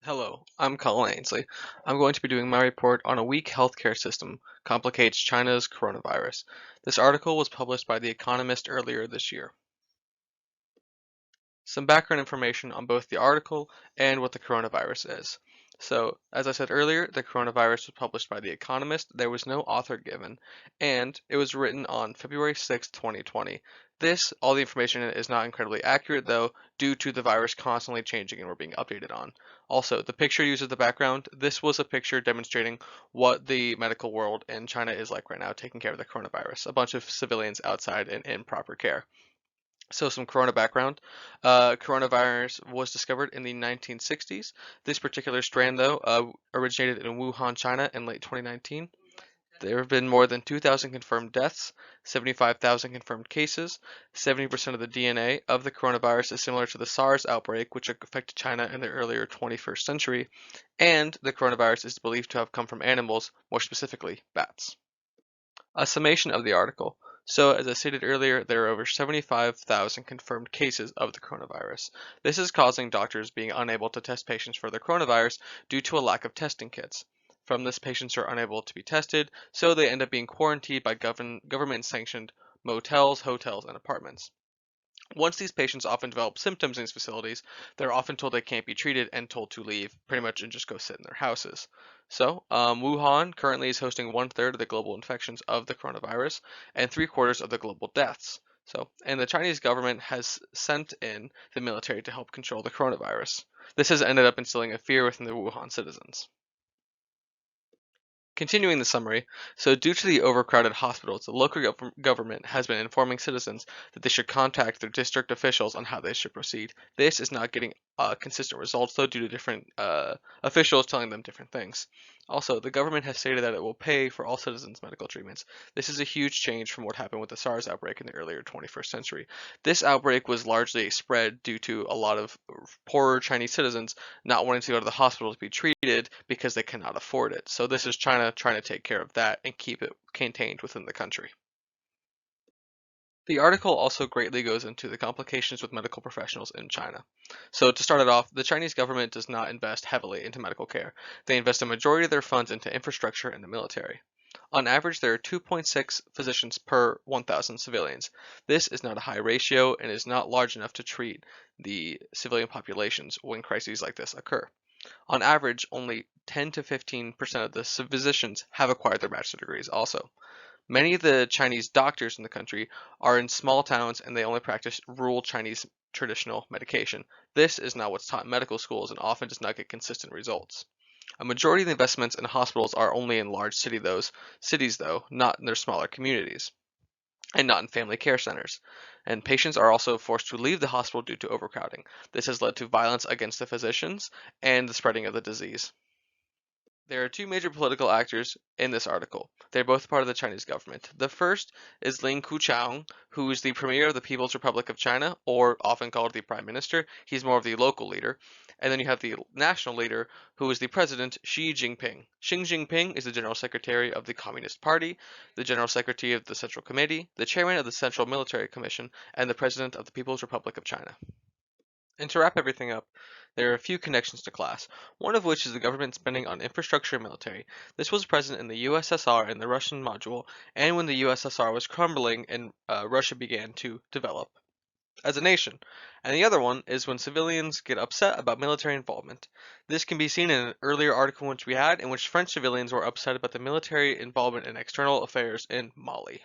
Hello, I'm Colin Ainsley. I'm going to be doing my report on a weak healthcare system complicates China's coronavirus. This article was published by The Economist earlier this year. Some background information on both the article and what the coronavirus is. So, as I said earlier, the coronavirus was published by The Economist. There was no author given, and it was written on February 6th, 2020. All the information in it is not incredibly accurate, though, due to the virus constantly changing and we're being updated on. Also, the picture used as the background, this was a picture demonstrating what the medical world in China is like right now, taking care of the coronavirus. A bunch of civilians outside and in proper care. So some corona background. Coronavirus was discovered in the 1960s. This particular strand, though, originated in Wuhan, China in late 2019. There have been more than 2,000 confirmed deaths, 75,000 confirmed cases. 70% of the DNA of the coronavirus is similar to the SARS outbreak, which affected China in the earlier 21st century. And the coronavirus is believed to have come from animals, more specifically, bats. A summation of the article. So, as I stated earlier, there are over 75,000 confirmed cases of the coronavirus. This is causing doctors being unable to test patients for the coronavirus due to a lack of testing kits. From this, patients are unable to be tested, so they end up being quarantined by government-sanctioned motels, hotels, and apartments. Once these patients often develop symptoms in these facilities, they're often told they can't be treated and told to leave pretty much and just go sit in their houses. So, Wuhan currently is hosting 1/3 of the global infections of the coronavirus and 3/4 of the global deaths. So, and the Chinese government has sent in the military to help control the coronavirus. This has ended up instilling a fear within the Wuhan citizens. Continuing the summary, so due to the overcrowded hospitals, the local government has been informing citizens that they should contact their district officials on how they should proceed. This is not getting consistent results, though, due to different officials telling them different things. Also, the government has stated that it will pay for all citizens' medical treatments. This is a huge change from what happened with the SARS outbreak in the earlier 21st century. This outbreak was largely a spread due to a lot of poorer Chinese citizens not wanting to go to the hospital to be treated because they cannot afford it. So this is China trying to take care of that and keep it contained within the country. The article also greatly goes into the complications with medical professionals in China. So to start it off, the Chinese government does not invest heavily into medical care. They invest a majority of their funds into infrastructure and the military. On average, there are 2.6 physicians per 1,000 civilians. This is not a high ratio and is not large enough to treat the civilian populations when crises like this occur. On average, only 10 to 15% of the physicians have acquired their bachelor degrees also. Many of the Chinese doctors in the country are in small towns and they only practice rural Chinese traditional medication. This is not what's taught in medical schools and often does not get consistent results. A majority of the investments in hospitals are only in large cities though, not in their smaller communities, and not in family care centers. And patients are also forced to leave the hospital due to overcrowding. This has led to violence against the physicians and the spreading of the disease. There are two major political actors in this article. They're both part of the Chinese government. The first is Ling Keqiang, who is the premier of the People's Republic of China, or often called the prime minister. He's more of the local leader. And then you have the national leader, who is the president, Xi Jinping. Xi Jinping is the general secretary of the Communist Party, the general secretary of the Central Committee, the chairman of the Central Military Commission, and the president of the People's Republic of China. And to wrap everything up, there are a few connections to class, one of which is the government spending on infrastructure and military. This was present in the USSR and the Russian module, and when the USSR was crumbling and Russia began to develop as a nation. And the other one is when civilians get upset about military involvement. This can be seen in an earlier article which we had, in which French civilians were upset about the military involvement in external affairs in Mali.